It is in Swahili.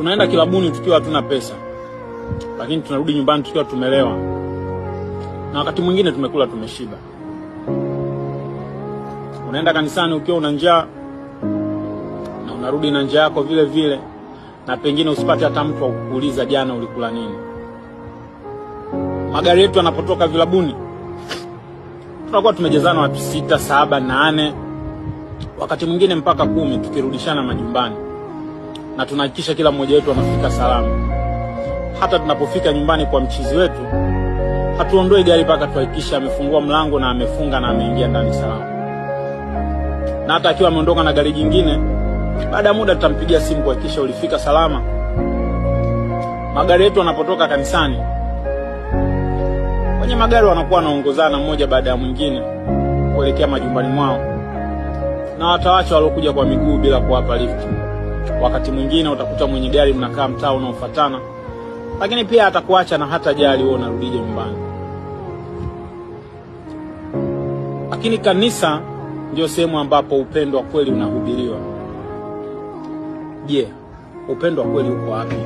Tunaenda kilabuni tukiwa hatuna pesa, lakini tunarudi nyumbani tukiwa tumelewa, na wakati mwingine tumekula tumeshiba. Unaenda kanisani ukiwa una njaa na unarudi na njaa yako vile vile, na pengine usipate hata mtu wa kukuuliza jana ulikula nini. Magari yetu yanapotoka vilabuni tunakuwa tumejazana watu 6, 7, 8, wakati mwingine mpaka 10, tukirudishana majumbani, na tunahakikisha kila mmoja wetu anafika salama. Hata tunapofika nyumbani kwa mchizi wetu, hatuondoi gari mpaka tuhakikisha amefungua mlango na amefunga na ameingia ndani salama. Na hata akiwa ameondoka na gari jingine, baada ya muda tutampigia simu kuhakikisha ulifika salama. Magari yetu yanapotoka kanisani, wenye magari wanakuwa wanaongozana mmoja baada ya mwingine kuelekea majumbani mwao, na wataacha walokuja kwa miguu bila kuwapa lift. Wakati mwingine utakuta mwenye gari mnakaa mtaa unaofuatana, lakini pia atakuacha na hata jali wewe unarudije nyumbani. Lakini kanisa ndio sehemu ambapo upendo wa kweli unahubiriwa. Je, upendo wa kweli uko wapi?